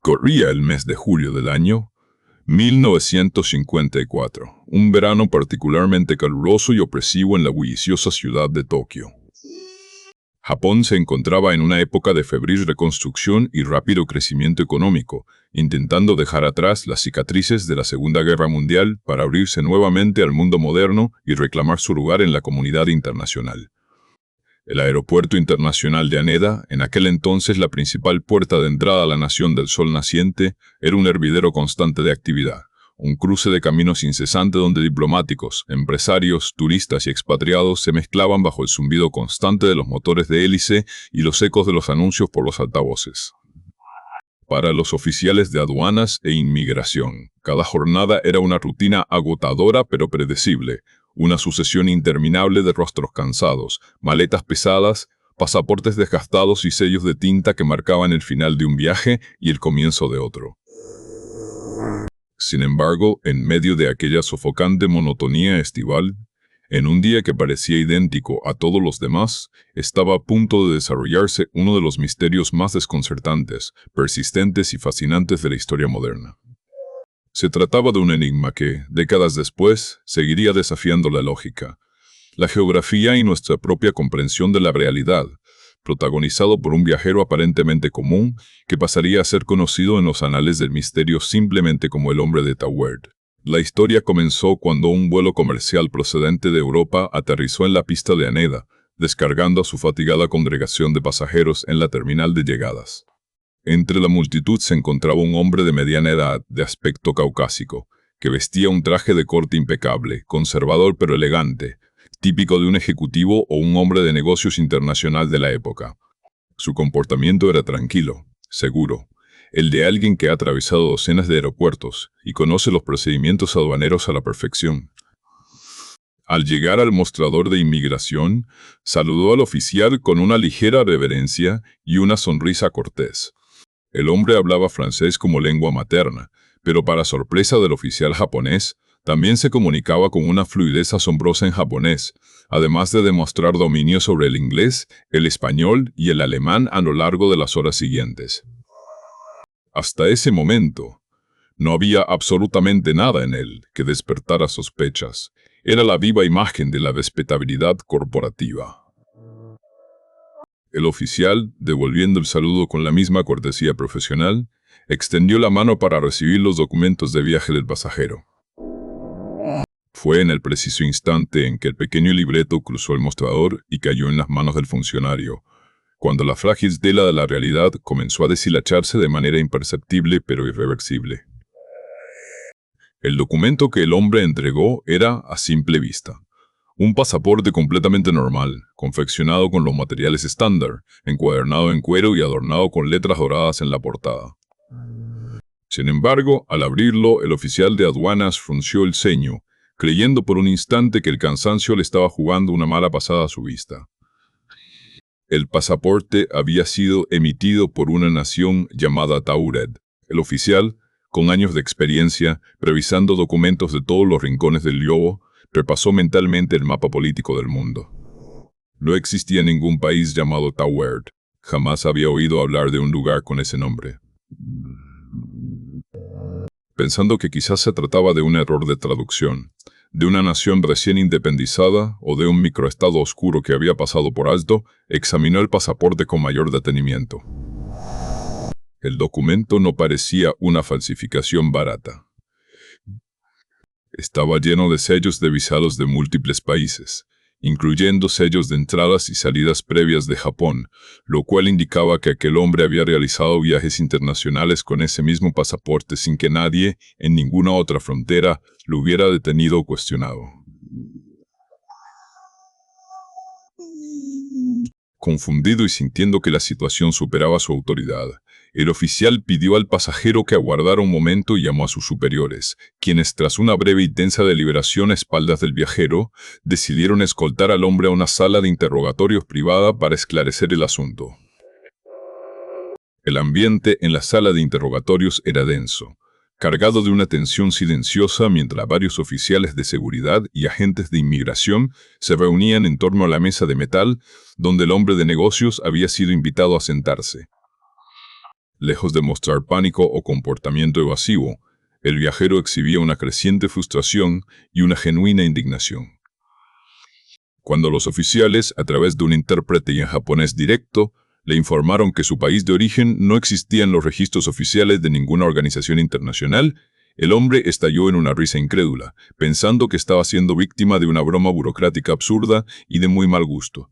Corría el mes de julio del año 1954, un verano particularmente caluroso y opresivo en la bulliciosa ciudad de Tokio. Japón se encontraba en una época de febril reconstrucción y rápido crecimiento económico, intentando dejar atrás las cicatrices de la Segunda Guerra Mundial para abrirse nuevamente al mundo moderno y reclamar su lugar en la comunidad internacional. El Aeropuerto Internacional de Haneda, en aquel entonces la principal puerta de entrada a la nación del sol naciente, era un hervidero constante de actividad, un cruce de caminos incesante donde diplomáticos, empresarios, turistas y expatriados se mezclaban bajo el zumbido constante de los motores de hélice y los ecos de los anuncios por los altavoces. Para los oficiales de aduanas e inmigración, cada jornada era una rutina agotadora pero predecible, una sucesión interminable de rostros cansados, maletas pesadas, pasaportes desgastados y sellos de tinta que marcaban el final de un viaje y el comienzo de otro. Sin embargo, en medio de aquella sofocante monotonía estival, en un día que parecía idéntico a todos los demás, estaba a punto de desarrollarse uno de los misterios más desconcertantes, persistentes y fascinantes de la historia moderna. Se trataba de un enigma que, décadas después, seguiría desafiando la lógica, la geografía y nuestra propia comprensión de la realidad, protagonizado por un viajero aparentemente común que pasaría a ser conocido en los anales del misterio simplemente como el hombre de Tauwered. La historia comenzó cuando un vuelo comercial procedente de Europa aterrizó en la pista de Haneda, descargando a su fatigada congregación de pasajeros en la terminal de llegadas. Entre la multitud se encontraba un hombre de mediana edad, de aspecto caucásico, que vestía un traje de corte impecable, conservador pero elegante, típico de un ejecutivo o un hombre de negocios internacional de la época. Su comportamiento era tranquilo, seguro, el de alguien que ha atravesado docenas de aeropuertos y conoce los procedimientos aduaneros a la perfección. Al llegar al mostrador de inmigración, saludó al oficial con una ligera reverencia y una sonrisa cortés. El hombre hablaba francés como lengua materna, pero para sorpresa del oficial japonés, también se comunicaba con una fluidez asombrosa en japonés, además de demostrar dominio sobre el inglés, el español y el alemán a lo largo de las horas siguientes. Hasta ese momento, no había absolutamente nada en él que despertara sospechas. Era la viva imagen de la respetabilidad corporativa. El oficial, devolviendo el saludo con la misma cortesía profesional, extendió la mano para recibir los documentos de viaje del pasajero. Fue en el preciso instante en que el pequeño libreto cruzó el mostrador y cayó en las manos del funcionario, cuando la frágil tela de la realidad comenzó a deshilacharse de manera imperceptible pero irreversible. El documento que el hombre entregó era, a simple vista, un pasaporte completamente normal, confeccionado con los materiales estándar, encuadernado en cuero y adornado con letras doradas en la portada. Sin embargo, al abrirlo, el oficial de aduanas frunció el ceño, creyendo por un instante que el cansancio le estaba jugando una mala pasada a su vista. El pasaporte había sido emitido por una nación llamada Tauwered. El oficial, con años de experiencia, revisando documentos de todos los rincones del globo, repasó mentalmente el mapa político del mundo. No existía ningún país llamado Tauwered. Jamás había oído hablar de un lugar con ese nombre. Pensando que quizás se trataba de un error de traducción, de una nación recién independizada o de un microestado oscuro que había pasado por alto, examinó el pasaporte con mayor detenimiento. El documento no parecía una falsificación barata. Estaba lleno de sellos de visados de múltiples países, incluyendo sellos de entradas y salidas previas de Japón, lo cual indicaba que aquel hombre había realizado viajes internacionales con ese mismo pasaporte sin que nadie, en ninguna otra frontera, lo hubiera detenido o cuestionado. Confundido y sintiendo que la situación superaba su autoridad, el oficial pidió al pasajero que aguardara un momento y llamó a sus superiores, quienes tras una breve y tensa deliberación a espaldas del viajero, decidieron escoltar al hombre a una sala de interrogatorios privada para esclarecer el asunto. El ambiente en la sala de interrogatorios era denso, cargado de una tensión silenciosa mientras varios oficiales de seguridad y agentes de inmigración se reunían en torno a la mesa de metal donde el hombre de negocios había sido invitado a sentarse. Lejos de mostrar pánico o comportamiento evasivo, el viajero exhibía una creciente frustración y una genuina indignación. Cuando los oficiales, a través de un intérprete y en japonés directo, le informaron que su país de origen no existía en los registros oficiales de ninguna organización internacional, el hombre estalló en una risa incrédula, pensando que estaba siendo víctima de una broma burocrática absurda y de muy mal gusto.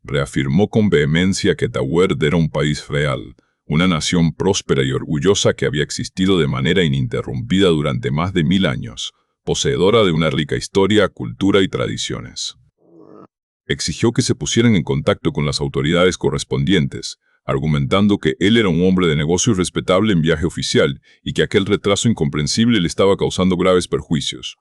Reafirmó con vehemencia que Tawerd era un país real, una nación próspera y orgullosa que había existido de manera ininterrumpida durante más de 1000 años, poseedora de una rica historia, cultura y tradiciones. Exigió que se pusieran en contacto con las autoridades correspondientes, argumentando que él era un hombre de negocios respetable en viaje oficial y que aquel retraso incomprensible le estaba causando graves perjuicios.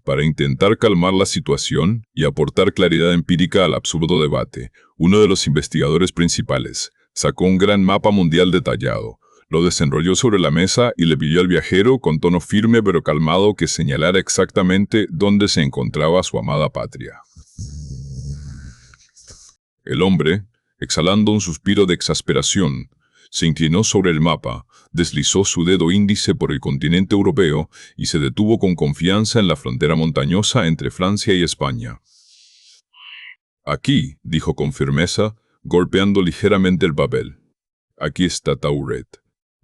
Para intentar calmar la situación y aportar claridad empírica al absurdo debate, uno de los investigadores principales sacó un gran mapa mundial detallado, lo desenrolló sobre la mesa y le pidió al viajero con tono firme pero calmado que señalara exactamente dónde se encontraba su amada patria. El hombre, exhalando un suspiro de exasperación, se inclinó sobre el mapa, deslizó su dedo índice por el continente europeo y se detuvo con confianza en la frontera montañosa entre Francia y España. Aquí, dijo con firmeza, golpeando ligeramente el papel. Aquí está Tawerd.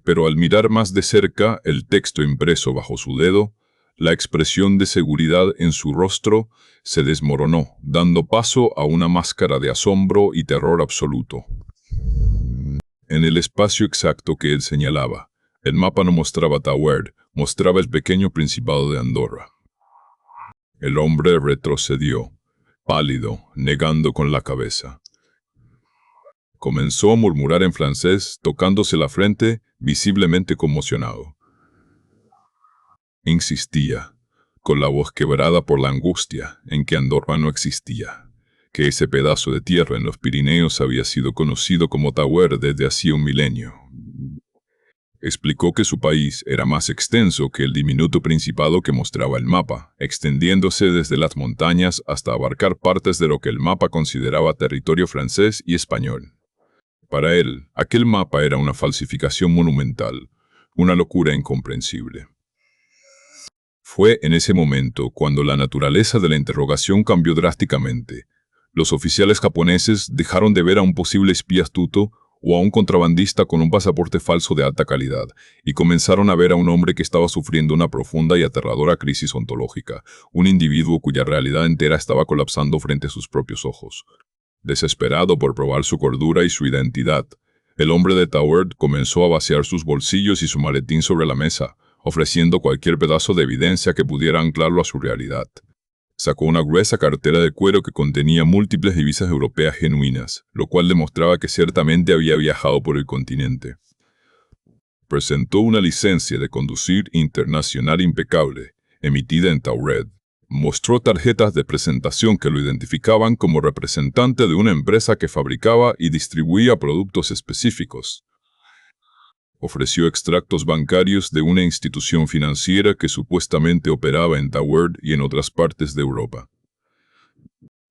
Pero al mirar más de cerca el texto impreso bajo su dedo, la expresión de seguridad en su rostro se desmoronó, dando paso a una máscara de asombro y terror absoluto. En el espacio exacto que él señalaba, el mapa no mostraba Tawerd, mostraba el pequeño principado de Andorra. El hombre retrocedió, pálido, negando con la cabeza. Comenzó a murmurar en francés, tocándose la frente, visiblemente conmocionado. Insistía, con la voz quebrada por la angustia, en que Andorra no existía, que ese pedazo de tierra en los Pirineos había sido conocido como Tawerd desde hacía un milenio. Explicó que su país era más extenso que el diminuto principado que mostraba el mapa, extendiéndose desde las montañas hasta abarcar partes de lo que el mapa consideraba territorio francés y español. Para él, aquel mapa era una falsificación monumental, una locura incomprensible. Fue en ese momento cuando la naturaleza de la interrogación cambió drásticamente. Los oficiales japoneses dejaron de ver a un posible espía astuto o a un contrabandista con un pasaporte falso de alta calidad y comenzaron a ver a un hombre que estaba sufriendo una profunda y aterradora crisis ontológica, un individuo cuya realidad entera estaba colapsando frente a sus propios ojos. Desesperado por probar su cordura y su identidad, el hombre de Tawerd comenzó a vaciar sus bolsillos y su maletín sobre la mesa, ofreciendo cualquier pedazo de evidencia que pudiera anclarlo a su realidad. Sacó una gruesa cartera de cuero que contenía múltiples divisas europeas genuinas, lo cual demostraba que ciertamente había viajado por el continente. Presentó una licencia de conducir internacional impecable, emitida en Tawerd. Mostró tarjetas de presentación que lo identificaban como representante de una empresa que fabricaba y distribuía productos específicos. Ofreció extractos bancarios de una institución financiera que supuestamente operaba en Tawerd y en otras partes de Europa.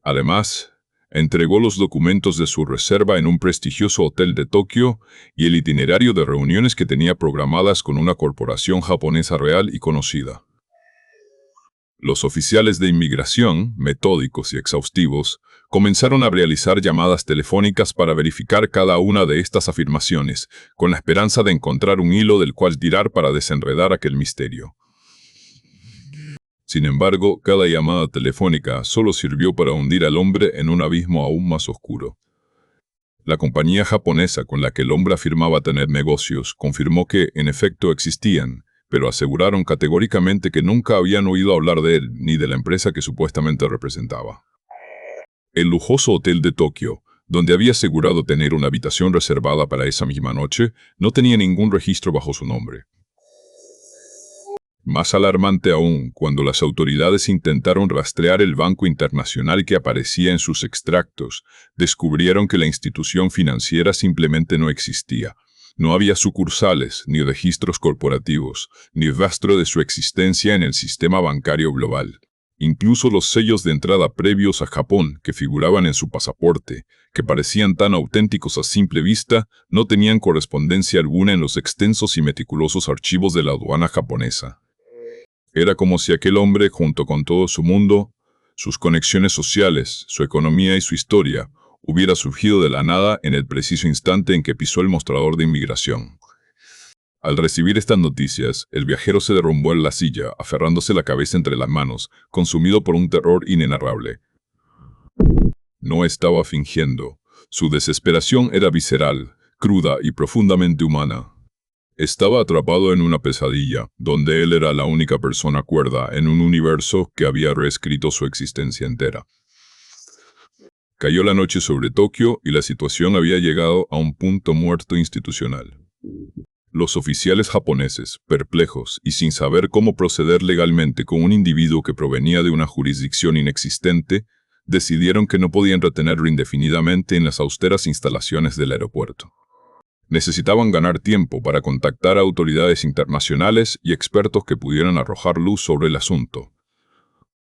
Además, entregó los documentos de su reserva en un prestigioso hotel de Tokio y el itinerario de reuniones que tenía programadas con una corporación japonesa real y conocida. Los oficiales de inmigración, metódicos y exhaustivos, comenzaron a realizar llamadas telefónicas para verificar cada una de estas afirmaciones, con la esperanza de encontrar un hilo del cual tirar para desenredar aquel misterio. Sin embargo, cada llamada telefónica solo sirvió para hundir al hombre en un abismo aún más oscuro. La compañía japonesa con la que el hombre afirmaba tener negocios confirmó que, en efecto, existían, pero aseguraron categóricamente que nunca habían oído hablar de él ni de la empresa que supuestamente representaba. El lujoso hotel de Tokio, donde había asegurado tener una habitación reservada para esa misma noche, no tenía ningún registro bajo su nombre. Más alarmante aún, cuando las autoridades intentaron rastrear el banco internacional que aparecía en sus extractos, descubrieron que la institución financiera simplemente no existía. No había sucursales, ni registros corporativos, ni rastro de su existencia en el sistema bancario global. Incluso los sellos de entrada previos a Japón, que figuraban en su pasaporte, que parecían tan auténticos a simple vista, no tenían correspondencia alguna en los extensos y meticulosos archivos de la aduana japonesa. Era como si aquel hombre, junto con todo su mundo, sus conexiones sociales, su economía y su historia, hubiera surgido de la nada en el preciso instante en que pisó el mostrador de inmigración. Al recibir estas noticias, el viajero se derrumbó en la silla, aferrándose la cabeza entre las manos, consumido por un terror inenarrable. No estaba fingiendo. Su desesperación era visceral, cruda y profundamente humana. Estaba atrapado en una pesadilla, donde él era la única persona cuerda en un universo que había reescrito su existencia entera. Cayó la noche sobre Tokio y la situación había llegado a un punto muerto institucional. Los oficiales japoneses, perplejos y sin saber cómo proceder legalmente con un individuo que provenía de una jurisdicción inexistente, decidieron que no podían retenerlo indefinidamente en las austeras instalaciones del aeropuerto. Necesitaban ganar tiempo para contactar a autoridades internacionales y expertos que pudieran arrojar luz sobre el asunto.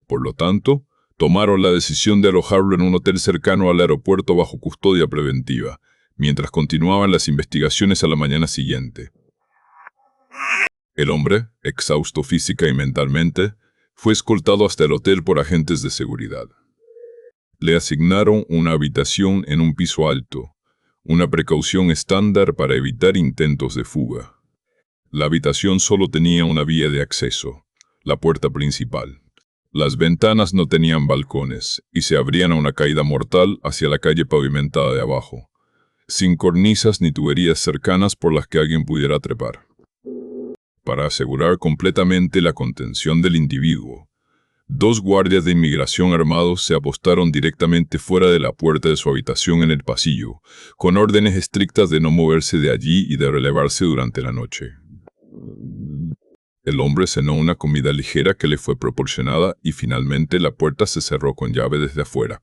Por lo tanto, tomaron la decisión de alojarlo en un hotel cercano al aeropuerto bajo custodia preventiva, mientras continuaban las investigaciones a la mañana siguiente. El hombre, exhausto física y mentalmente, fue escoltado hasta el hotel por agentes de seguridad. Le asignaron una habitación en un piso alto, una precaución estándar para evitar intentos de fuga. La habitación solo tenía una vía de acceso, la puerta principal. Las ventanas no tenían balcones y se abrían a una caída mortal hacia la calle pavimentada de abajo, sin cornisas ni tuberías cercanas por las que alguien pudiera trepar. Para asegurar completamente la contención del individuo, 2 guardias de inmigración armados se apostaron directamente fuera de la puerta de su habitación en el pasillo, con órdenes estrictas de no moverse de allí y de relevarse durante la noche. El hombre cenó una comida ligera que le fue proporcionada y finalmente la puerta se cerró con llave desde afuera.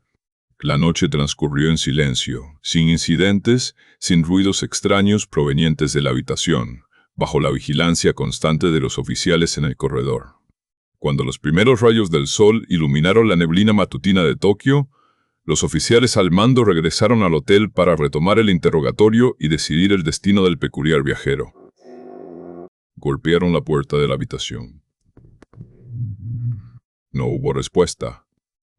La noche transcurrió en silencio, sin incidentes, sin ruidos extraños provenientes de la habitación, bajo la vigilancia constante de los oficiales en el corredor. Cuando los primeros rayos del sol iluminaron la neblina matutina de Tokio, los oficiales al mando regresaron al hotel para retomar el interrogatorio y decidir el destino del peculiar viajero. Golpearon la puerta de la habitación. No hubo respuesta.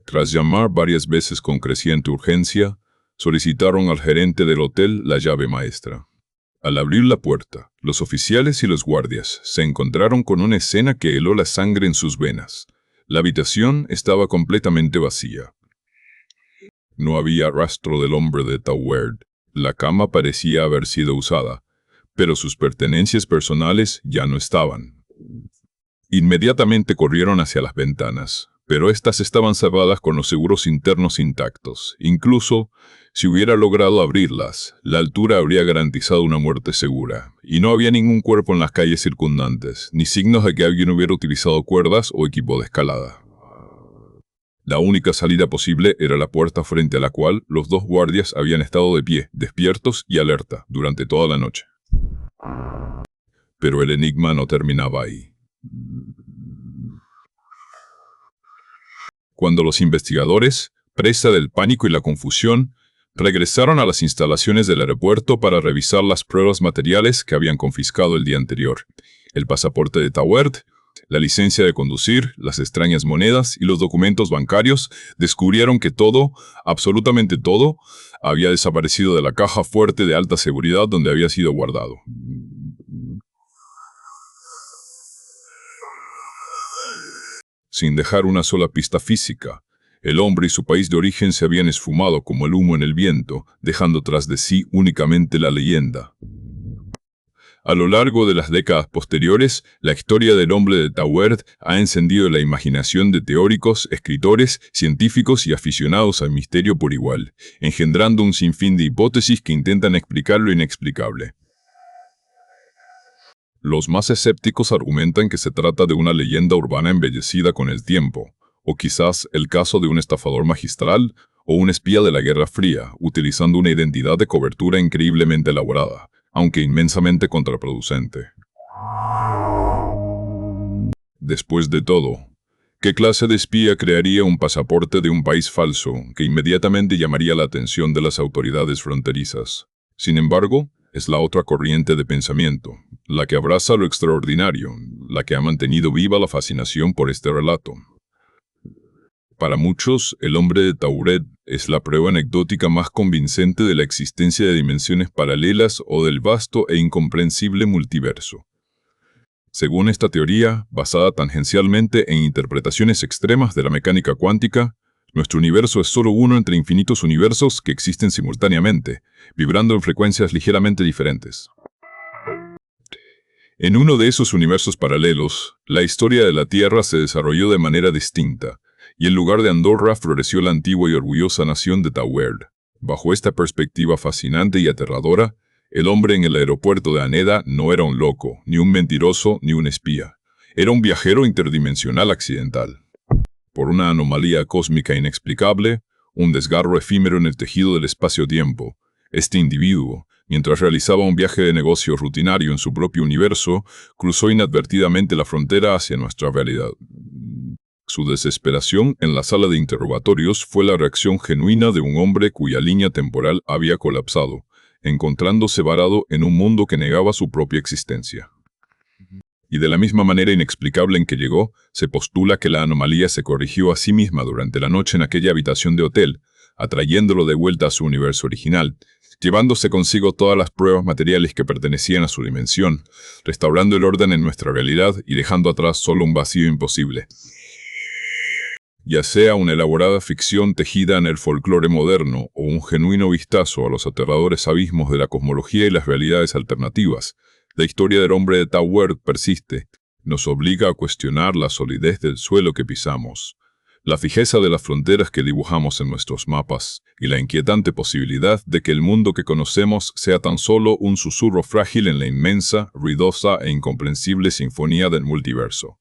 Tras llamar varias veces con creciente urgencia, solicitaron al gerente del hotel la llave maestra. Al abrir la puerta, los oficiales y los guardias se encontraron con una escena que heló la sangre en sus venas. La habitación estaba completamente vacía. No había rastro del hombre de Tauweerd. La cama parecía haber sido usada, pero sus pertenencias personales ya no estaban. Inmediatamente corrieron hacia las ventanas, pero éstas estaban cerradas con los seguros internos intactos. Incluso, si hubiera logrado abrirlas, la altura habría garantizado una muerte segura, y no había ningún cuerpo en las calles circundantes, ni signos de que alguien hubiera utilizado cuerdas o equipo de escalada. La única salida posible era la puerta frente a la cual los 2 guardias habían estado de pie, despiertos y alerta, durante toda la noche. Pero el enigma no terminaba ahí. Cuando los investigadores, presa del pánico y la confusión, regresaron a las instalaciones del aeropuerto para revisar las pruebas materiales que habían confiscado el día anterior, el pasaporte de Tauweerd, la licencia de conducir, las extrañas monedas y los documentos bancarios, descubrieron que todo, absolutamente todo, había desaparecido de la caja fuerte de alta seguridad donde había sido guardado. Sin dejar una sola pista física, el hombre y su país de origen se habían esfumado como el humo en el viento, dejando tras de sí únicamente la leyenda. A lo largo de las décadas posteriores, la historia del hombre de Tauweerd ha encendido la imaginación de teóricos, escritores, científicos y aficionados al misterio por igual, engendrando un sinfín de hipótesis que intentan explicar lo inexplicable. Los más escépticos argumentan que se trata de una leyenda urbana embellecida con el tiempo, o quizás el caso de un estafador magistral o un espía de la Guerra Fría, utilizando una identidad de cobertura increíblemente elaborada, aunque inmensamente contraproducente. Después de todo, ¿Qué clase de espía crearía un pasaporte de un país falso que inmediatamente llamaría la atención de las autoridades fronterizas? Sin embargo, es la otra corriente de pensamiento, la que abraza lo extraordinario, la que ha mantenido viva la fascinación por este relato. Para muchos, el hombre de Tauret es la prueba anecdótica más convincente de la existencia de dimensiones paralelas o del vasto e incomprensible multiverso. Según esta teoría, basada tangencialmente en interpretaciones extremas de la mecánica cuántica, nuestro universo es solo uno entre infinitos universos que existen simultáneamente, vibrando en frecuencias ligeramente diferentes. En uno de esos universos paralelos, la historia de la Tierra se desarrolló de manera distinta, y en lugar de Andorra floreció la antigua y orgullosa nación de Tauert. Bajo esta perspectiva fascinante y aterradora, el hombre en el aeropuerto de Aneda no era un loco, ni un mentiroso, ni un espía. Era un viajero interdimensional accidental. Por una anomalía cósmica inexplicable, un desgarro efímero en el tejido del espacio-tiempo, este individuo, mientras realizaba un viaje de negocio rutinario en su propio universo, cruzó inadvertidamente la frontera hacia nuestra realidad. Su desesperación en la sala de interrogatorios fue la reacción genuina de un hombre cuya línea temporal había colapsado, encontrándose varado en un mundo que negaba su propia existencia. Y de la misma manera inexplicable en que llegó, se postula que la anomalía se corrigió a sí misma durante la noche en aquella habitación de hotel, atrayéndolo de vuelta a su universo original, llevándose consigo todas las pruebas materiales que pertenecían a su dimensión, restaurando el orden en nuestra realidad y dejando atrás solo un vacío imposible. Ya sea una elaborada ficción tejida en el folclore moderno o un genuino vistazo a los aterradores abismos de la cosmología y las realidades alternativas, la historia del hombre de Tauert persiste, nos obliga a cuestionar la solidez del suelo que pisamos, la fijeza de las fronteras que dibujamos en nuestros mapas y la inquietante posibilidad de que el mundo que conocemos sea tan solo un susurro frágil en la inmensa, ruidosa e incomprensible sinfonía del multiverso.